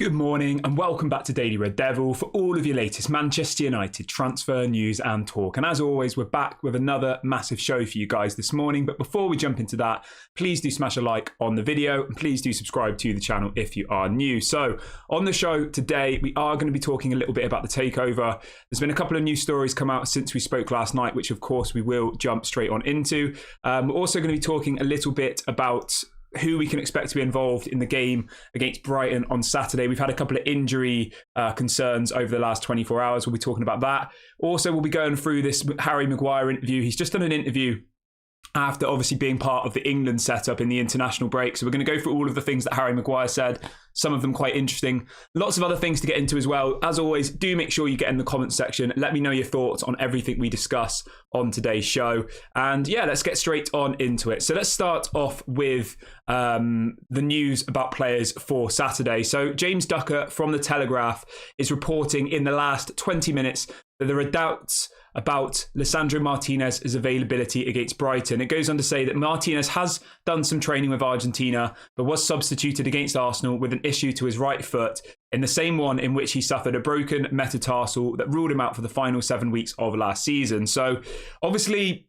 Good morning and welcome back to Daily Red Devil for all of your latest Manchester United transfer news and talk. And as always, we're back with another massive show for you guys this morning. But before we jump into that, please do smash a like on the video and please do subscribe to the channel if you are new. So on the show today, we are going to be talking a little bit about the takeover. There's been a couple of news stories come out since we spoke last night, which of course we will jump straight on into. We're also going to be talking a little bit about who we can expect to be involved in the game against Brighton on Saturday. We've had a couple of injury concerns over the last 24 hours. We'll be talking about that. Also, we'll be going through this Harry Maguire interview. He's just done an interview after obviously being part of the England setup in the international break. So we're going to go through all of the things that Harry Maguire said, some of them quite interesting. Lots of other things to get into as well. As always, do make sure you get in the comments section. Let me know your thoughts on everything we discuss on today's show. And yeah, let's get straight on into it. So let's start off with the news about players for Saturday. So James Ducker from The Telegraph is reporting in the last 20 minutes that there are doubts about Lisandro Martinez's availability against Brighton. It goes on to say that Martinez has done some training with Argentina, but was substituted against Arsenal with an issue to his right foot in the same one in which he suffered a broken metatarsal that ruled him out for the final 7 weeks of last season. So obviously,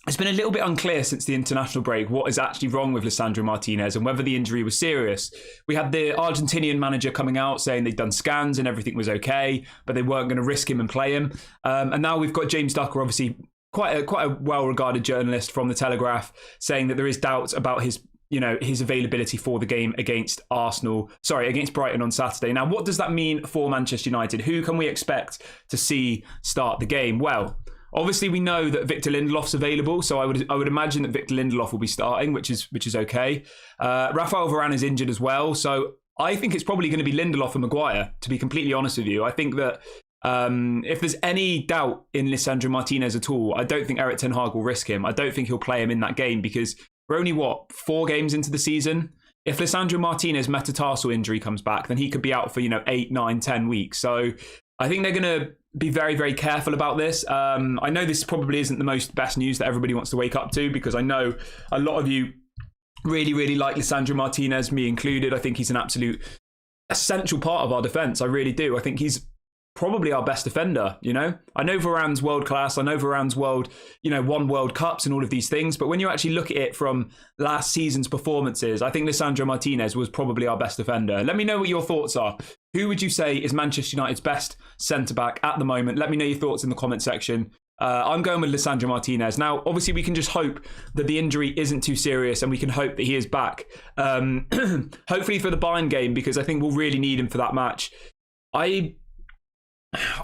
it's been a little bit unclear since the international break what is actually wrong with Lisandro Martinez and whether the injury was serious. We had the Argentinian manager coming out saying they'd done scans and everything was okay, but they weren't going to risk him and play him. And now we've got James Ducker, obviously quite a well-regarded journalist from The Telegraph, saying that there is doubts about his availability for the game against Brighton on Saturday. Now, what does that mean for Manchester United? Who can we expect to see start the game? Well, obviously, we know that Victor Lindelof's available, so I would imagine that Victor Lindelof will be starting, which is okay. Rafael Varane is injured as well, so I think it's probably going to be Lindelof and Maguire, to be completely honest with you. I think that if there's any doubt in Lisandro Martinez at all, I don't think Erik ten Hag will risk him. I don't think he'll play him in that game because we're only, 4 games into the season? If Lisandro Martinez's metatarsal injury comes back, then he could be out for, 8, 9, 10 weeks. So I think they're going to be very, very careful about this. I know this probably isn't the best news that everybody wants to wake up to, because I know a lot of you really, really like Lisandro Martinez, me included. I think he's an absolute essential part of our defence. I really do. I think he's probably our best defender, I know Varane's world class. I know Varane's won World Cups and all of these things. But when you actually look at it from last season's performances, I think Lisandro Martinez was probably our best defender. Let me know what your thoughts are. Who would you say is Manchester United's best centre-back at the moment? Let me know your thoughts in the comment section. I'm going with Lisandro Martinez. Now, obviously, we can just hope that the injury isn't too serious and we can hope that he is back. Hopefully for the Bayern game, because I think we'll really need him for that match.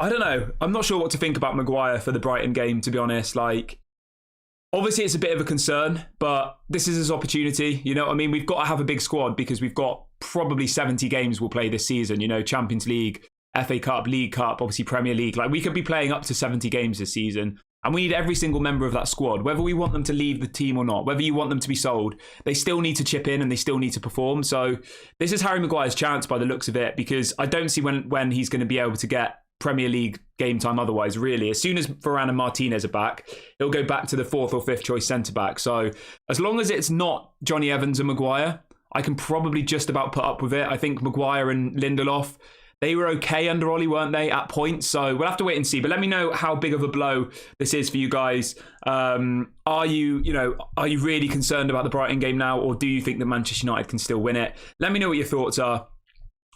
I don't know. I'm not sure what to think about Maguire for the Brighton game, to be honest. Obviously, it's a bit of a concern, but this is his opportunity. You know what I mean? We've got to have a big squad because we've got probably 70 games we'll play this season. Champions League, FA Cup, League Cup, obviously Premier League. We could be playing up to 70 games this season. And we need every single member of that squad, whether we want them to leave the team or not, whether you want them to be sold, they still need to chip in and they still need to perform. So this is Harry Maguire's chance by the looks of it, because I don't see when he's going to be able to get Premier League game time otherwise, really. As soon as Varane and Martinez are back, he'll go back to the 4th or 5th choice centre-back. So as long as it's not Johnny Evans and Maguire, I can probably just about put up with it. I think Maguire and Lindelof, they were okay under Ollie, weren't they, at points? So we'll have to wait and see. But let me know how big of a blow this is for you guys. Are you really concerned about the Brighton game now, or do you think that Manchester United can still win it? Let me know what your thoughts are.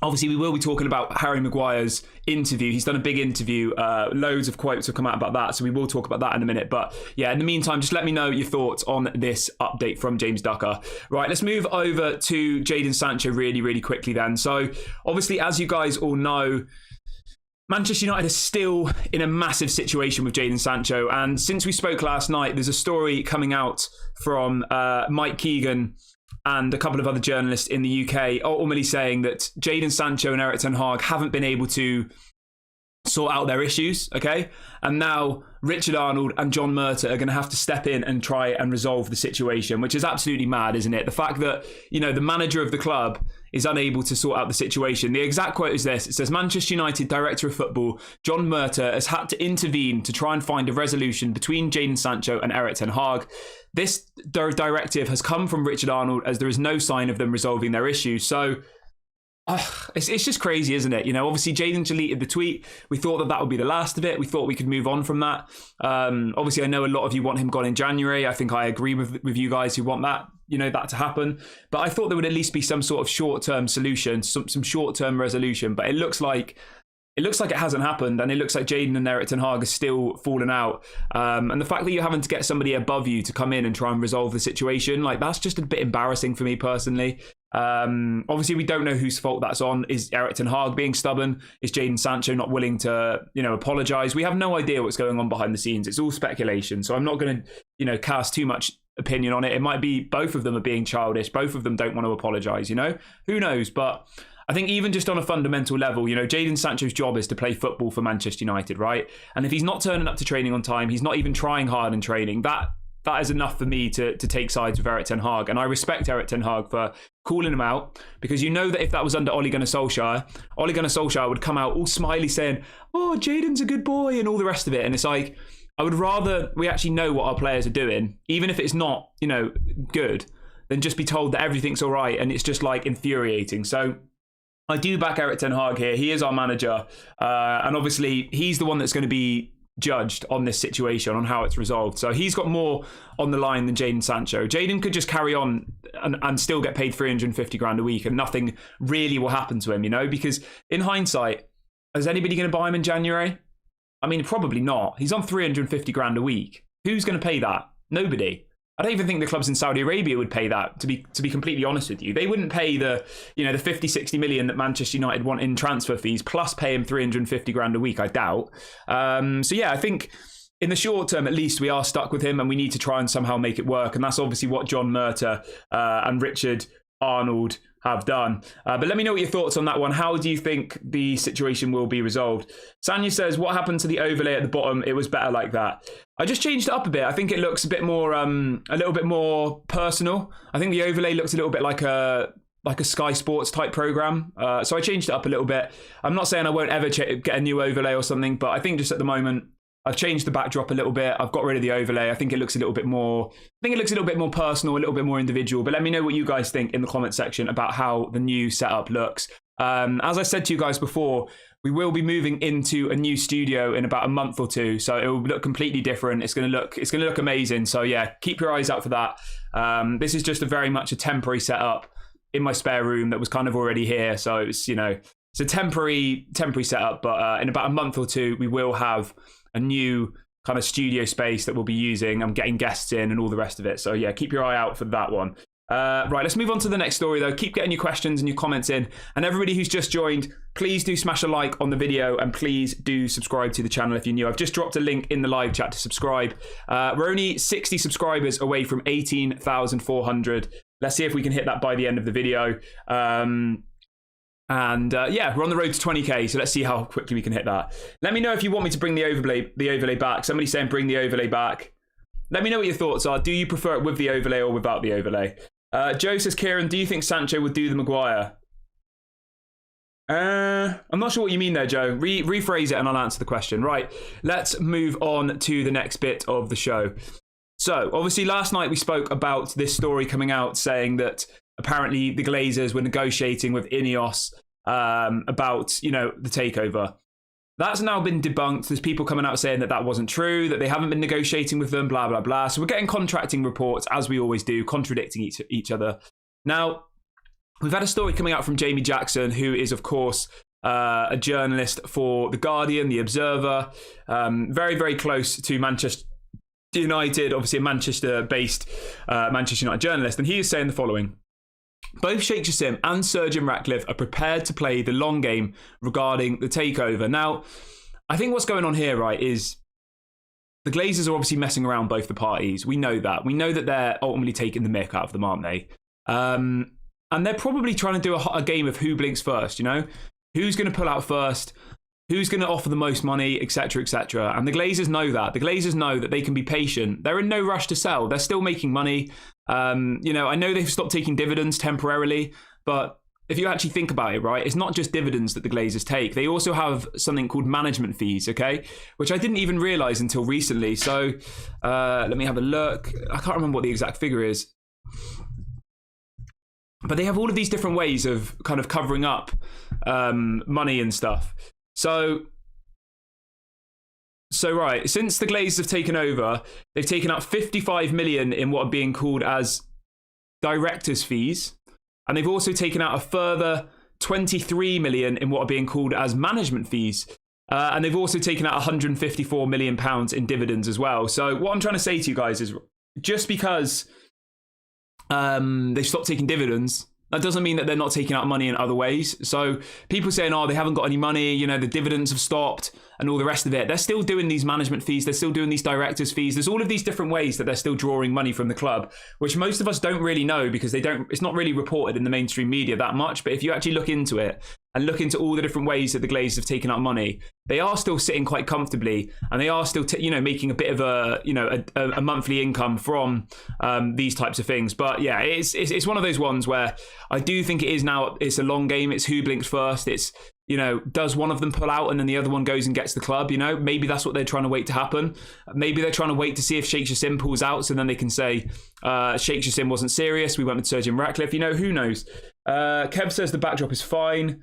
Obviously, we will be talking about Harry Maguire's interview. He's done a big interview. Loads of quotes have come out about that. So we will talk about that in a minute. But yeah, in the meantime, just let me know your thoughts on this update from James Ducker. Right, let's move over to Jadon Sancho really, really quickly then. So obviously, as you guys all know, Manchester United is still in a massive situation with Jadon Sancho. And since we spoke last night, there's a story coming out from Mike Keegan and a couple of other journalists in the UK, ultimately saying that Jadon Sancho and Erik ten Hag haven't been able to sort out their issues, okay? And now Richard Arnold and John Murtough are going to have to step in and try and resolve the situation, which is absolutely mad, isn't it? The fact that, the manager of the club is unable to sort out the situation. The exact quote is this. It says, Manchester United Director of Football, John Murtough, has had to intervene to try and find a resolution between Jadon Sancho and Erik ten Hag. This directive has come from Richard Arnold as there is no sign of them resolving their issues. So It's just crazy, isn't it? You know, obviously Jadon deleted the tweet. We thought that would be the last of it. We thought we could move on from that. Obviously, I know a lot of you want him gone in January. I think I agree with you guys who want that, you know, that to happen. But I thought there would at least be some sort of short-term solution, some short-term resolution. But it looks like it hasn't happened, and it looks like Jadon and Erik ten Hag are still falling out. And the fact that you're having to get somebody above you to come in and try and resolve the situation, like, that's just a bit embarrassing for me personally. Obviously, we don't know whose fault that's on. Is Erik ten Hag being stubborn? Is Jadon Sancho not willing to, you know, apologise? We have no idea what's going on behind the scenes. It's all speculation. So I'm not going to, you know, cast too much opinion on it. It might be both of them are being childish. Both of them don't want to apologise, you know? Who knows? But I think even just on a fundamental level, you know, Jadon Sancho's job is to play football for Manchester United, right? And if he's not turning up to training on time, he's not even trying hard in training, that is enough for me to take sides with Erik ten Hag. And I respect Erik ten Hag for calling him out, because you know that if that was under Ole Gunnar Solskjaer would come out all smiley saying, oh, Jadon's a good boy and all the rest of it. And it's like, I would rather we actually know what our players are doing, even if it's not, you know, good, than just be told that everything's all right. And it's just like infuriating. So I do back Erik ten Hag here. He is our manager. And obviously he's the one that's going to be judged on this situation, on how it's resolved. So he's got more on the line than Jadon Sancho. Jadon could just carry on and still get paid 350 grand a week and nothing really will happen to him, you know, because in hindsight, is anybody going to buy him in January? I mean, probably not. He's on 350 grand a week. Who's going to pay that? Nobody. I don't even think the clubs in Saudi Arabia would pay that, to be completely honest with you. They wouldn't pay the 50-60 million that Manchester United want in transfer fees, plus pay him 350 grand a week, I doubt. So yeah, I think in the short term, at least, we are stuck with him and we need to try and somehow make it work. And that's obviously what John Murta and Richard Arnold have done. But let me know what your thoughts on that one. How do you think the situation will be resolved? Sanya says, what happened to the overlay at the bottom? It was better like that. I just changed it up a bit. I think it looks a bit more, a little bit more personal. I think the overlay looks a little bit like a Sky Sports type program. So I changed it up a little bit. I'm not saying I won't ever get a new overlay or something, but I think just at the moment, I've changed the backdrop a little bit. I've got rid of the overlay. I think it looks a little bit more personal, a little bit more individual. But let me know what you guys think in the comment section about how the new setup looks. As I said to you guys before, we will be moving into a new studio in about a month or two. So it will look completely different. It's going to look amazing. So yeah, keep your eyes out for that. This is just very much a temporary setup in my spare room that was kind of already here. So it's, you know, it's a temporary setup, but in about a month or two, we will have a new kind of studio space that we'll be using. I'm getting guests in and all the rest of it. So yeah, keep your eye out for that one. Right, let's move on to the next story though. Keep getting your questions and your comments in. And everybody who's just joined, please do smash a like on the video and please do subscribe to the channel if you're new. I've just dropped a link in the live chat to subscribe. We're only 60 subscribers away from 18,400. Let's see if we can hit that by the end of the video. Yeah, we're on the road to 20k, so let's see how quickly we can hit that. Let me know if you want me to bring the overlay back. Somebody's saying bring the overlay back. Let me know what your thoughts are. Do you prefer it with the overlay or without the overlay? Joe says, Kieran, do you think Sancho would do the Maguire? I'm not sure what you mean there, Joe. Rephrase it and I'll answer the question. Right, let's move on to the next bit of the show. So, obviously, last night we spoke about this story coming out saying that apparently the Glazers were negotiating with Ineos about, you know, the takeover. That's now been debunked. There's people coming out saying that that wasn't true, that they haven't been negotiating with them, blah, blah, blah. So we're getting contracting reports, as we always do, contradicting each other. Now, we've had a story coming out from Jamie Jackson, who is, of course, a journalist for The Guardian, The Observer, very, very close to Manchester United, obviously a Manchester-based Manchester United journalist. And he is saying the following. Both Sheikh Jassim and Sir Jim Ratcliffe are prepared to play the long game regarding the takeover. Now, I think what's going on here, right, is the Glazers are obviously messing around both the parties. We know that. We know that they're ultimately taking the mick out of them, aren't they? And they're probably trying to do a game of who blinks first, you know? Who's going to pull out first? Who's going to offer the most money, etc., etc. And the Glazers know that. The Glazers know that they can be patient. They're in no rush to sell. They're still making money. You know, I know they've stopped taking dividends temporarily, but if you actually think about it, right, it's not just dividends that the Glazers take. They also have something called management fees, okay, which I didn't even realise until recently. So let me have a look. I can't remember what the exact figure is. But they have all of these different ways of kind of covering up money and stuff. So right, since the Glazers have taken over, they've taken out 55 million in what are being called as directors' fees. And they've also taken out a further 23 million in what are being called as management fees. And they've also taken out 154 million pounds in dividends as well. So what I'm trying to say to you guys is, just because they've stopped taking dividends, that doesn't mean that they're not taking out money in other ways. So people saying, oh, they haven't got any money, you know, the dividends have stopped and all the rest of it. They're still doing these management fees. They're still doing these directors' fees. There's all of these different ways that they're still drawing money from the club, which most of us don't really know because it's not really reported in the mainstream media that much. But if you actually look into it and look into all the different ways that the Glazers have taken out money, they are still sitting quite comfortably, and they are still, making a bit of a monthly income from these types of things. But yeah, it's one of those ones where I do think it is now. It's a long game. It's who blinks first. It's, does one of them pull out and then the other one goes and gets the club? Maybe that's what they're trying to wait to happen. Maybe they're trying to wait to see if Sheikh Jassim pulls out, so then they can say Sheikh Jassim wasn't serious. We went with Sir Jim Ratcliffe. Who knows? Kev says the backdrop is fine.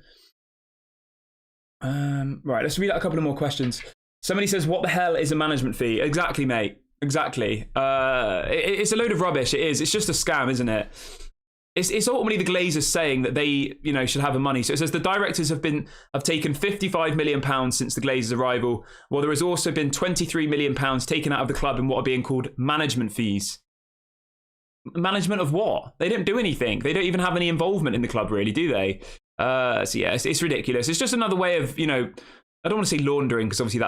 Right, let's read out a couple of more questions. Somebody says, what the hell is a management fee? Exactly, mate. Exactly. It's a load of rubbish. It is. It's just a scam, isn't it? It's ultimately the Glazers saying that they, should have the money. So it says the directors have taken £55 million since the Glazers' arrival. Well, there has also been £23 million taken out of the club in what are being called management fees. Management of what? They don't do anything. They don't even have any involvement in the club, really, do they? So yeah, it's ridiculous. It's just another way of, I don't want to say laundering, because obviously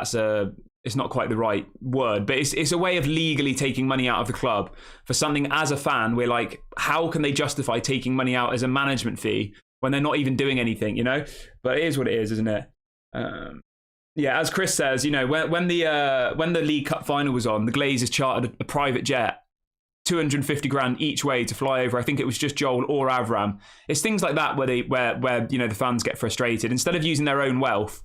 it's not quite the right word, but it's a way of legally taking money out of the club for something. As a fan, we're like, how can they justify taking money out as a management fee when they're not even doing anything, But it is what it is, isn't it? Yeah, as Chris says, when the League Cup final was on, the Glazers chartered a private jet, 250 grand each way to fly over. I think it was just Joel or Avram. It's things like that where the fans get frustrated. Instead of using their own wealth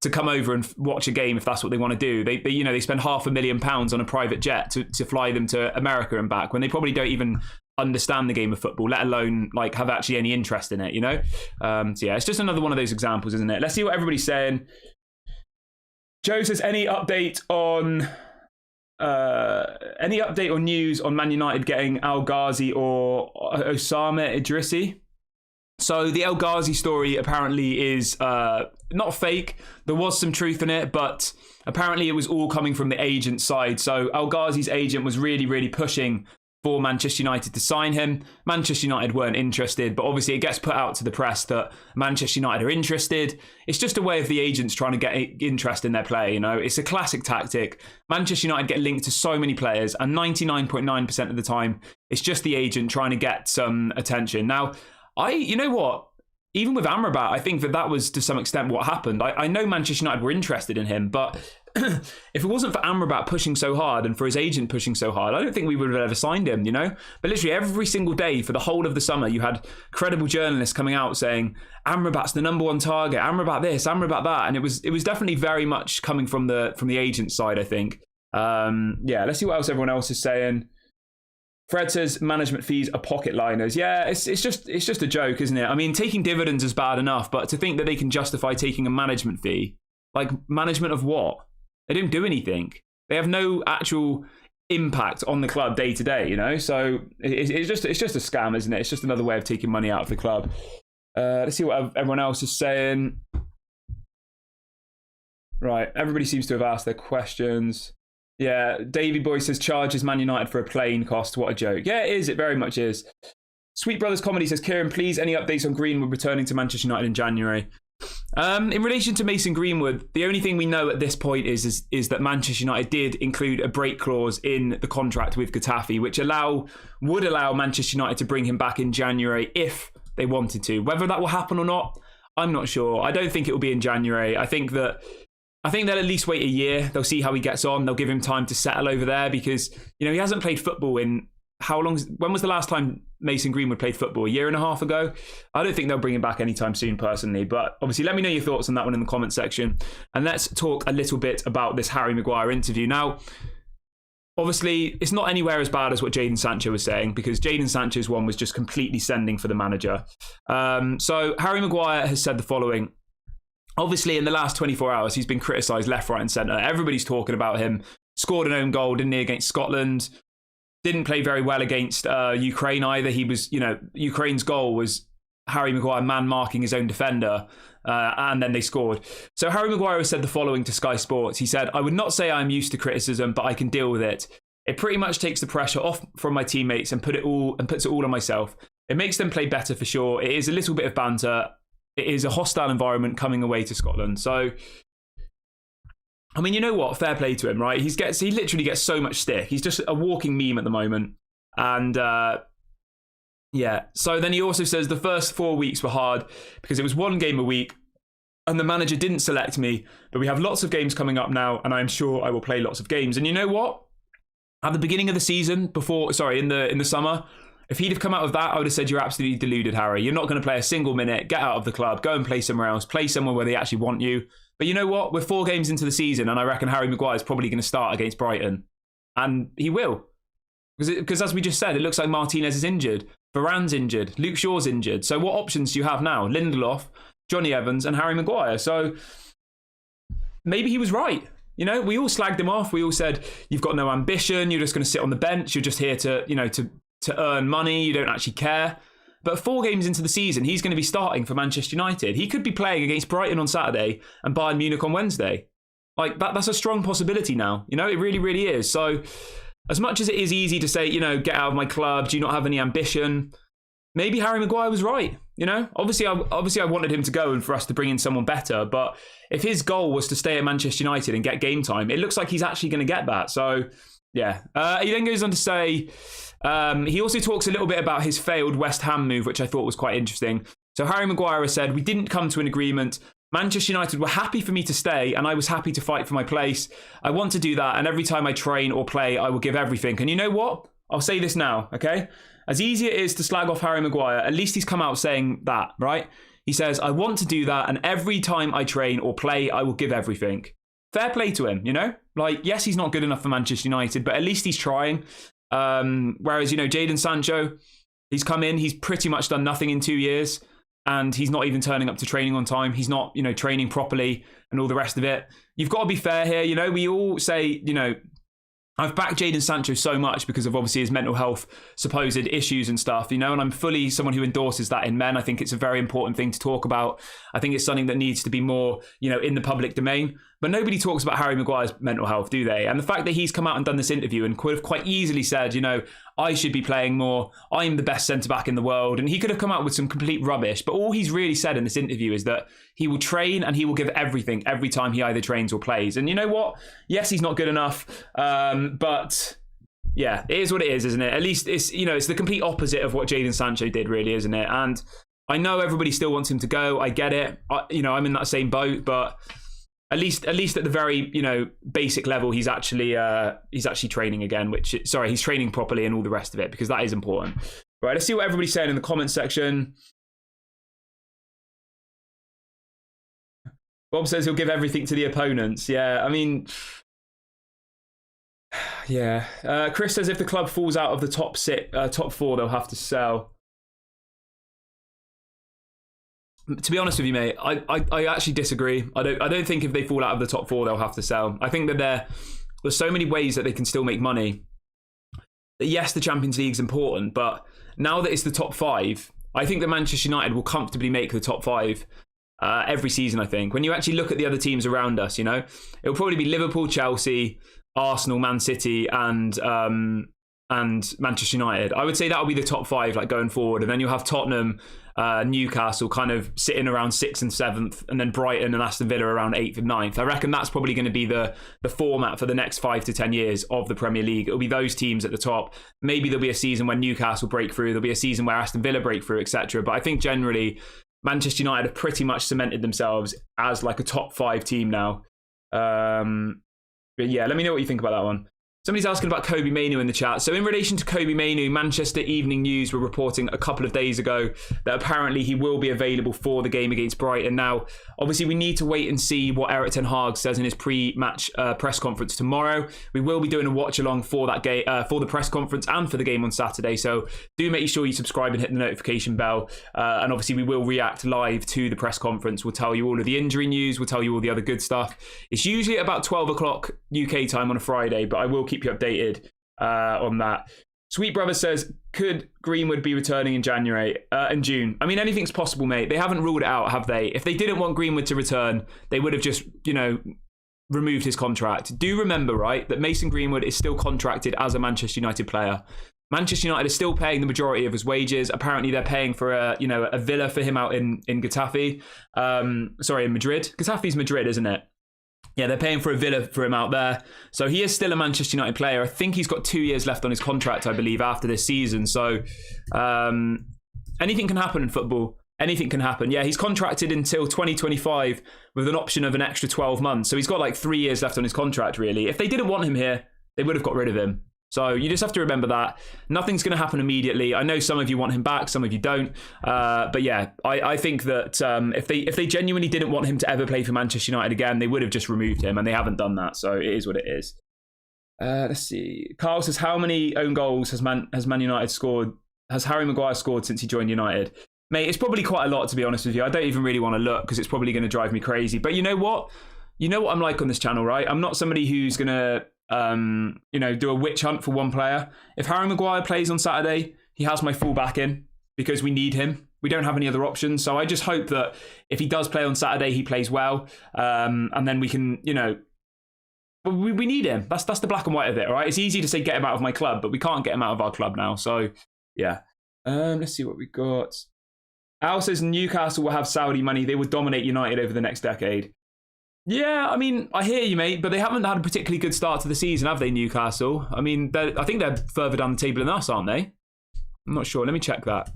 to come over and watch a game, if that's what they want to do, they spend £500,000 on a private jet to fly them to America and back, when they probably don't even understand the game of football, let alone have actually any interest in it. So yeah, it's just another one of those examples, isn't it? Let's see what everybody's saying. Joe says, any update on news on Man United getting Al Ghazi or Osama Idrissi? So the El Ghazi story apparently is not fake. There was some truth in it, but apparently it was all coming from the agent side. So El Ghazi's agent was really, really pushing for Manchester United to sign him. Manchester United weren't interested, but obviously it gets put out to the press that Manchester United are interested. It's just a way of the agents trying to get interest in their player, It's a classic tactic. Manchester United get linked to so many players, and 99.9% of the time, it's just the agent trying to get some attention. Now, you know what? Even with Amrabat, I think that was to some extent what happened. I know Manchester United were interested in him, but if it wasn't for Amrabat pushing so hard and for his agent pushing so hard, I don't think we would have ever signed him, But literally every single day for the whole of the summer, you had credible journalists coming out saying, Amrabat's the number one target, Amrabat this, Amrabat that. And it was definitely very much coming from the agent side, I think. Yeah, let's see what else everyone else is saying. Fred says management fees are pocket liners. Yeah, it's just a joke, isn't it? I mean, taking dividends is bad enough, but to think that they can justify taking a management fee, management of what? They don't do anything. They have no actual impact on the club day to day, So it's just a scam, isn't it? It's just another way of taking money out of the club. Let's see what everyone else is saying. Right, everybody seems to have asked their questions. Yeah, Davey Boy says charges Man United for a plane cost. What a joke. Yeah, it is. It very much is. Sweet Brothers Comedy says, Kieran, please, any updates on Greenwood returning to Manchester United in January? In relation to Mason Greenwood, the only thing we know at this point is that Manchester United did include a break clause in the contract with Getafe, which would allow Manchester United to bring him back in January if they wanted to. Whether that will happen or not, I'm not sure. I don't think it will be in January. I think they'll at least wait a year. They'll see how he gets on. They'll give him time to settle over there because, he hasn't played football in how long? When was the last time Mason Greenwood played football? A year and a half ago? I don't think they'll bring him back anytime soon, personally. But obviously, let me know your thoughts on that one in the comment section. And let's talk a little bit about this Harry Maguire interview. Now, Obviously, it's not anywhere as bad as what Jadon Sancho was saying, because Jadon Sancho's one was just completely sending for the manager. So Harry Maguire has said the following. Obviously, in the last 24 hours, he's been criticised left, right and centre. Everybody's talking about him. Scored an own goal, didn't he, against Scotland. Didn't play very well against Ukraine either. He was, Ukraine's goal was Harry Maguire man-marking his own defender, and then they scored. So Harry Maguire has said the following to Sky Sports. He said, "I would not say I'm used to criticism, but I can deal with it. It pretty much takes the pressure off from my teammates and puts it all on myself. It makes them play better for sure. It is a little bit of banter. It is a hostile environment coming away to Scotland." So, I mean, you know what? Fair play to him, right? He literally gets so much stick. He's just a walking meme at the moment. And yeah. So then he also says the first 4 weeks were hard because it was one game a week and the manager didn't select me. But we have lots of games coming up now and I'm sure I will play lots of games. And you know what? At the beginning of the season, in the summer, if he'd have come out of that, I would have said, "You're absolutely deluded, Harry. You're not going to play a single minute. Get out of the club. Go and play somewhere else. Play somewhere where they actually want you." But you know what? We're 4 games into the season, and I reckon Harry Maguire is probably going to start against Brighton. And he will. Because as we just said, it looks like Martinez is injured. Varane's injured. Luke Shaw's injured. So what options do you have now? Lindelof, Johnny Evans, and Harry Maguire. So maybe he was right. We all slagged him off. We all said, "You've got no ambition. You're just going to sit on the bench. You're just here to earn money. You don't actually care." But 4 games into the season, he's going to be starting for Manchester United. He could be playing against Brighton on Saturday and Bayern Munich on Wednesday. Like, that's a strong possibility now. It really, really is. So as much as it is easy to say, get out of my club, do you not have any ambition? Maybe Harry Maguire was right. Obviously I wanted him to go and for us to bring in someone better. But if his goal was to stay at Manchester United and get game time, it looks like he's actually going to get that. So yeah. He then goes on to say, he also talks a little bit about his failed West Ham move, which I thought was quite interesting. So Harry Maguire said, "We didn't come to an agreement. Manchester United were happy for me to stay and I was happy to fight for my place. I want to do that, and every time I train or play, I will give everything." And you know what? I'll say this now, okay? As easy it is to slag off Harry Maguire, at least he's come out saying that, right? He says, "I want to do that, and every time I train or play, I will give everything." Fair play to him, Like, yes, he's not good enough for Manchester United, but at least he's trying. Whereas, Jadon Sancho, he's come in, he's pretty much done nothing in 2 years, and he's not even turning up to training on time. He's not, training properly and all the rest of it. You've got to be fair here. We all say, I've backed Jadon Sancho so much because of obviously his mental health supposed issues and stuff, and I'm fully someone who endorses that in men. I think it's a very important thing to talk about. I think it's something that needs to be more, in the public domain. But nobody talks about Harry Maguire's mental health, do they? And the fact that he's come out and done this interview and could have quite easily said, "I should be playing more. I'm the best centre-back in the world." And he could have come out with some complete rubbish. But all he's really said in this interview is that he will train and he will give everything every time he either trains or plays. And you know what? Yes, he's not good enough. But yeah, it is what it is, isn't it? At least it's, it's the complete opposite of what Jadon Sancho did, really, isn't it? And I know everybody still wants him to go. I get it. I'm in that same boat, but at least at the very, basic level, he's actually training again, he's training properly and all the rest of it, because that is important. Right, let's see what everybody's saying in the comments section. Bob says he'll give everything to the opponents. Yeah, I mean, yeah. Chris says if the club falls out of the top 4, they'll have to sell. To be honest with you, mate, I actually disagree. I don't think if they fall out of the top 4, they'll have to sell. I think that there's so many ways that they can still make money. Yes, the Champions League's important, but now that it's the top 5, I think that Manchester United will comfortably make the top 5 every season, I think. When you actually look at the other teams around us, it'll probably be Liverpool, Chelsea, Arsenal, Man City, and Manchester United. I would say that'll be the top 5 like going forward, and then you'll have Tottenham, Newcastle kind of sitting around 6th and 7th, and then Brighton and Aston Villa around 8th and 9th. I reckon that's probably going to be the format for the next 5 to 10 years of the Premier League. It'll be those teams at the top. Maybe there'll be a season when Newcastle break through, there'll be a season where Aston Villa break through, etc. But I think generally Manchester United have pretty much cemented themselves as like a top 5 team now. But yeah, let me know what you think about that one. Somebody's asking about Kobbie Mainoo in the chat. So in relation to Kobbie Mainoo, Manchester Evening News were reporting a couple of days ago that apparently he will be available for the game against Brighton. Now, obviously, we need to wait and see what Erik ten Hag says in his pre-match press conference tomorrow. We will be doing a watch-along for that game, for the press conference and for the game on Saturday. So do make sure you subscribe and hit the notification bell. And obviously, we will react live to the press conference. We'll tell you all of the injury news. We'll tell you all the other good stuff. It's usually at about 12 o'clock UK time on a Friday, but I will keep you updated on that. Sweet Brother says, could Greenwood be returning in June? I mean, anything's possible, mate. They haven't ruled it out, have they? If they didn't want Greenwood to return, they would have just, removed his contract. Do remember, right, that Mason Greenwood is still contracted as a Manchester United player. Manchester United is still paying the majority of his wages. Apparently, they're paying for a villa for him out in Getafe. In Madrid. Getafe's Madrid, isn't it? Yeah, they're paying for a villa for him out there. So he is still a Manchester United player. I think he's got 2 years left on his contract, I believe, after this season. So anything can happen in football. Anything can happen. Yeah, he's contracted until 2025 with an option of an extra 12 months. So he's got like 3 years left on his contract, really. If they didn't want him here, they would have got rid of him. So you just have to remember that. Nothing's going to happen immediately. I know some of you want him back, some of you don't. But yeah, I think that if they genuinely didn't want him to ever play for Manchester United again, they would have just removed him, and they haven't done that. So it is what it is. Let's see. Carl says, how many own goals has Man United scored? Has Harry Maguire scored since he joined United? Mate, it's probably quite a lot, to be honest with you. I don't even really want to look because it's probably going to drive me crazy. But you know what? You know what I'm like on this channel, right? I'm not somebody who's going to do a witch hunt for one player. If Harry Maguire plays on Saturday, he has my full backing because we need him. We don't have any other options. So I just hope that if he does play on Saturday, he plays well. And then we can, we need him. That's the black and white of it, all right? It's easy to say get him out of my club, but we can't get him out of our club now. So yeah. Let's see what we got. Al says Newcastle will have Saudi money. They will dominate United over the next decade. Yeah, I mean, I hear you, mate, but they haven't had a particularly good start to the season, have they, Newcastle? I mean, I think they're further down the table than us, aren't they? I'm not sure. Let me check that.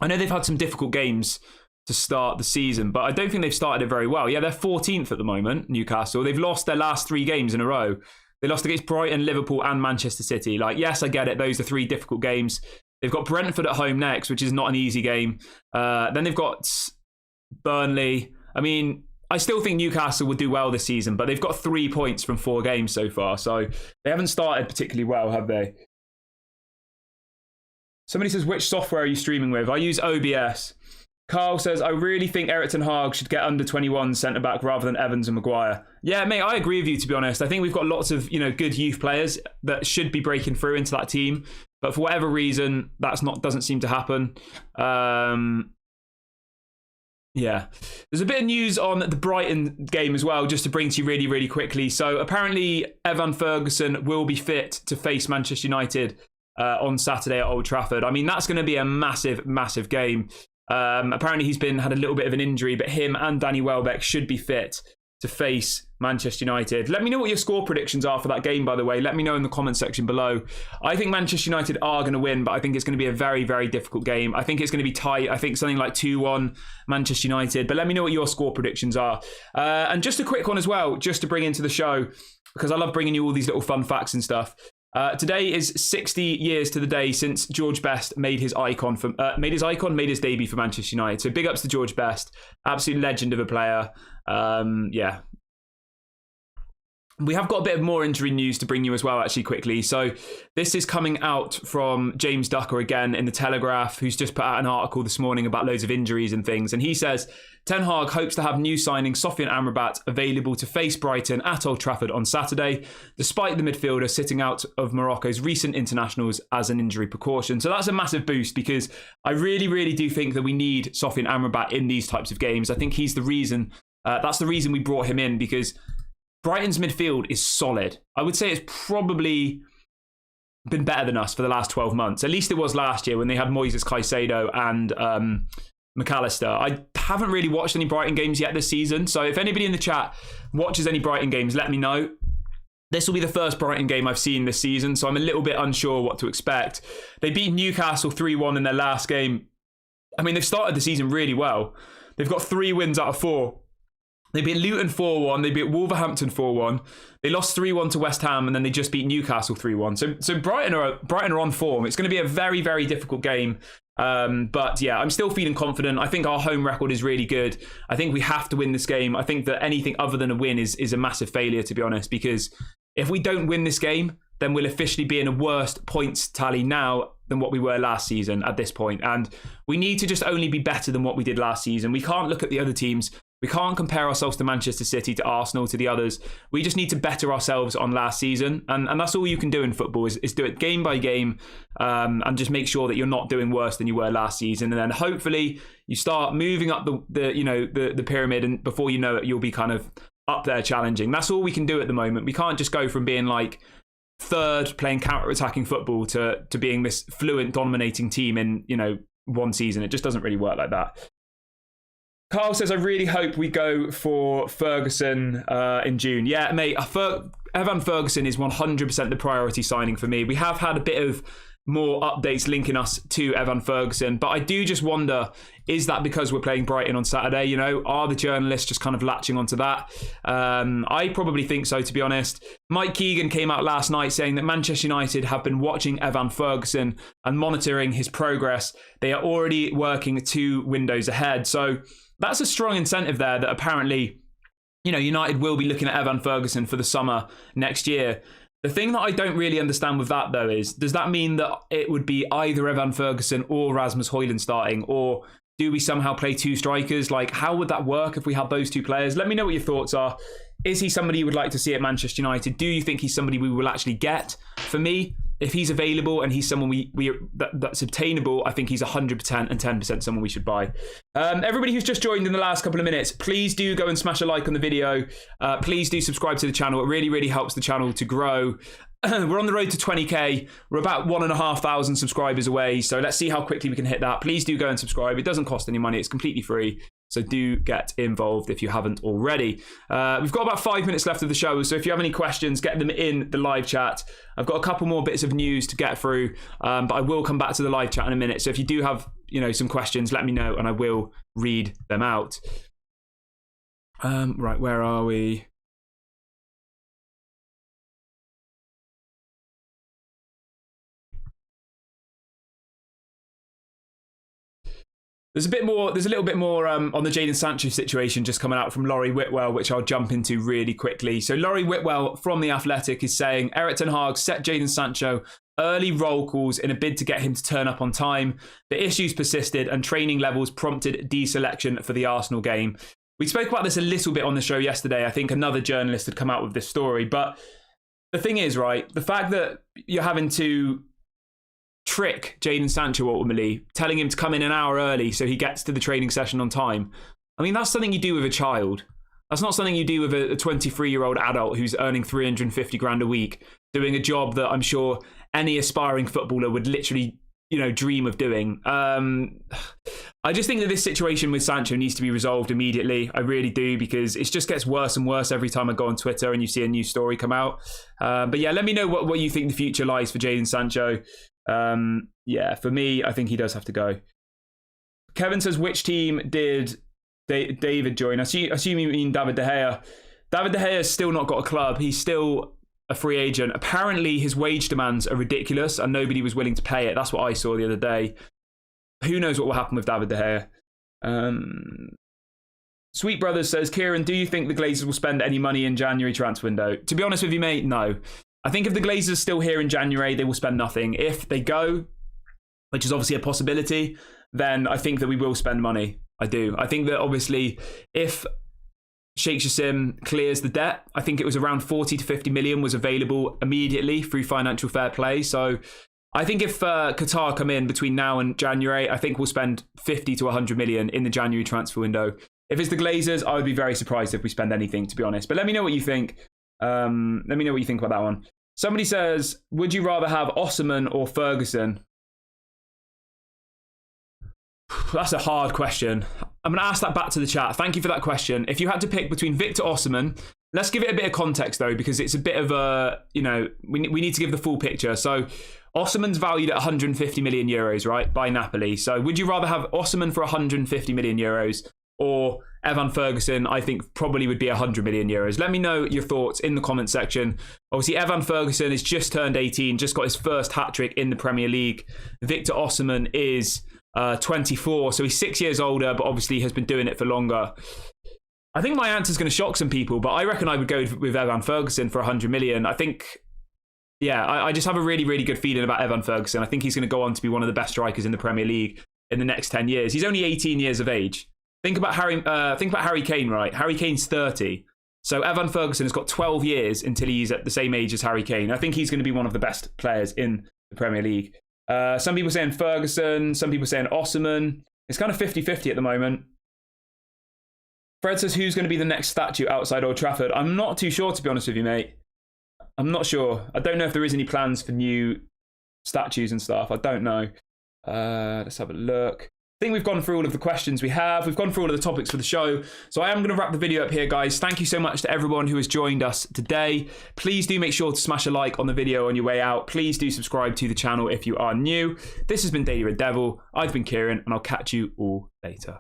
I know they've had some difficult games to start the season, but I don't think they've started it very well. Yeah, they're 14th at the moment, Newcastle. They've lost their last 3 games in a row. They lost against Brighton, Liverpool, and Manchester City. Like, yes, I get it. Those are 3 difficult games. They've got Brentford at home next, which is not an easy game. Then they've got Burnley. I mean, I still think Newcastle will do well this season, but they've got 3 points from 4 games so far. So they haven't started particularly well, have they? Somebody says, which software are you streaming with? I use OBS. Carl says, I really think Erik ten Hag should get under 21 centre-back rather than Evans and Maguire. Yeah, mate, I agree with you, to be honest. I think we've got lots of good youth players that should be breaking through into that team. But for whatever reason, doesn't seem to happen. Yeah. There's a bit of news on the Brighton game as well, just to bring to you really, really quickly. So apparently, Evan Ferguson will be fit to face Manchester United on Saturday at Old Trafford. I mean, that's going to be a massive, massive game. Apparently, he's had a little bit of an injury, but him and Danny Welbeck should be fit to face Manchester United. Let me know what your score predictions are for that game, by the way. Let me know in the comment section below. I think Manchester United are going to win, but I think it's going to be a very, very difficult game. I think it's going to be tight. I think something like 2-1 Manchester United. But let me know what your score predictions are. And just a quick one as well, just to bring into the show, because I love bringing you all these little fun facts and stuff. Today is 60 years to the day since George Best made his debut for Manchester United. So big ups to George Best, absolute legend of a player. Yeah. We have got a bit of more injury news to bring you as well, actually, quickly. So this is coming out from James Ducker again in The Telegraph, who's just put out an article this morning about loads of injuries and things. And he says, Ten Hag hopes to have new signing Sofian Amrabat available to face Brighton at Old Trafford on Saturday, despite the midfielder sitting out of Morocco's recent internationals as an injury precaution. So that's a massive boost, because I really, really do think that we need Sofian Amrabat in these types of games. I think he's the reason, that's the reason we brought him in, because Brighton's midfield is solid. I would say it's probably been better than us for the last 12 months. At least it was last year when they had Moises Caicedo and McAllister. I haven't really watched any Brighton games yet this season. So if anybody in the chat watches any Brighton games, let me know. This will be the first Brighton game I've seen this season, so I'm a little bit unsure what to expect. They beat Newcastle 3-1 in their last game. I mean, they've started the season really well. They've got 3 wins out of 4. They beat Luton 4-1. They beat Wolverhampton 4-1. They lost 3-1 to West Ham, and then they just beat Newcastle 3-1. So Brighton are on form. It's going to be a very, very difficult game. But yeah, I'm still feeling confident. I think our home record is really good. I think we have to win this game. I think that anything other than a win is a massive failure, to be honest, because if we don't win this game, then we'll officially be in a worse points tally now than what we were last season at this point. And we need to just only be better than what we did last season. We can't look at the other teams. We can't compare ourselves to Manchester City, to Arsenal, to the others. We just need to better ourselves on last season. And that's all you can do in football is do it game by game, and just make sure that you're not doing worse than you were last season. And then hopefully you start moving up the pyramid, and before you know it, you'll be kind of up there challenging. That's all we can do at the moment. We can't just go from being like third playing counter-attacking football to being this fluent dominating team in, one season. It just doesn't really work like that. Carl says, I really hope we go for Ferguson in June. Yeah, mate, Evan Ferguson is 100% the priority signing for me. We have had a bit of more updates linking us to Evan Ferguson, but I do just wonder, is that because we're playing Brighton on Saturday? Are the journalists just kind of latching onto that? I probably think so, to be honest. Mike Keegan came out last night saying that Manchester United have been watching Evan Ferguson and monitoring his progress. They are already working 2 windows ahead. So that's a strong incentive there that apparently, United will be looking at Evan Ferguson for the summer next year. The thing that I don't really understand with that, though, is does that mean that it would be either Evan Ferguson or Rasmus Højlund starting? Or do we somehow play 2 strikers? Like, how would that work if we had those 2 players? Let me know what your thoughts are. Is he somebody you would like to see at Manchester United? Do you think he's somebody we will actually get? For me, if he's available and he's someone that's obtainable, I think he's 100% and 10% someone we should buy. Everybody who's just joined in the last couple of minutes, please do go and smash a like on the video. Please do subscribe to the channel. It really, really helps the channel to grow. We're on the road to 20k. We're about 1,500 subscribers away. So let's see how quickly we can hit that. Please do go and subscribe. It doesn't cost any money. It's completely free. So do get involved if you haven't already. We've got about 5 minutes left of the show. So if you have any questions, get them in the live chat. I've got a couple more bits of news to get through, but I will come back to the live chat in a minute. So if you do have, some questions, let me know and I will read them out. Right, where are we? There's a little bit more on the Jadon Sancho situation just coming out from Laurie Whitwell, which I'll jump into really quickly. So Laurie Whitwell from The Athletic is saying, Erik ten Hag set Jadon Sancho early roll calls in a bid to get him to turn up on time. The issues persisted and training levels prompted deselection for the Arsenal game. We spoke about this a little bit on the show yesterday. I think another journalist had come out with this story. But the thing is, right, the fact that you're having to trick Jadon Sancho ultimately, telling him to come in an hour early so he gets to the training session on time. I mean, that's something you do with a child. That's not something you do with a 23-year-old adult who's earning 350 grand a week, doing a job that I'm sure any aspiring footballer would literally, dream of doing. I just think that this situation with Sancho needs to be resolved immediately. I really do, because it just gets worse and worse every time I go on Twitter and you see a new story come out. But yeah, let me know what you think the future lies for Jadon Sancho. For me, I think he does have to go. Kevin says, which team did David join? I assume you mean David De Gea. David De Gea has still not got a club. He's still a free agent. Apparently his wage demands are ridiculous and nobody was willing to pay it. That's what I saw the other day. Who knows what will happen with David De Gea. Sweet Brothers says, Kieran, do you think the Glazers will spend any money in January transfer window? To be honest with you, mate, no. I think if the Glazers are still here in January, they will spend nothing. If they go, which is obviously a possibility, then I think that we will spend money. I do. I think that obviously if Sheikh Jassim clears the debt, I think it was around 40 to 50 million was available immediately through financial fair play. So I think if Qatar come in between now and January, I think we'll spend 50 to 100 million in the January transfer window. If it's the Glazers, I would be very surprised if we spend anything, to be honest. But let me know what you think. Let me know what you think about that one. Somebody says, would you rather have Osimhen or Ferguson? That's a hard question. I'm going to ask that back to the chat. Thank you for that question. If you had to pick between Victor Osimhen, let's give it a bit of context though, because it's a bit of a, we need to give the full picture. So Osimhen's valued at 150 million euros, right, by Napoli. So would you rather have Osimhen for 150 million euros or Evan Ferguson, I think, probably would be 100 million euros. Let me know your thoughts in the comment section. Obviously, Evan Ferguson has just turned 18, just got his first hat-trick in the Premier League. Victor Osimhen is 24, so he's 6 years older, but obviously has been doing it for longer. I think my answer is going to shock some people, but I reckon I would go with Evan Ferguson for 100 million. I think, yeah, I just have a really, really good feeling about Evan Ferguson. I think he's going to go on to be one of the best strikers in the Premier League in the next 10 years. He's only 18 years of age. Think about Harry Kane, right? Harry Kane's 30. So Evan Ferguson has got 12 years until he's at the same age as Harry Kane. I think he's going to be one of the best players in the Premier League. Some people saying Ferguson, some people saying Osimhen. It's kind of 50-50 at the moment. Fred says, who's going to be the next statue outside Old Trafford? I'm not too sure, to be honest with you, mate. I'm not sure. I don't know if there is any plans for new statues and stuff. I don't know. Let's have a look. I think we've gone through all of the questions we have. We've gone through all of the topics for the show. So I am going to wrap the video up here, guys. Thank you so much to everyone who has joined us today. Please do make sure to smash a like on the video on your way out. Please do subscribe to the channel if you are new. This has been Daily Red Devil. I've been Kieran, and I'll catch you all later.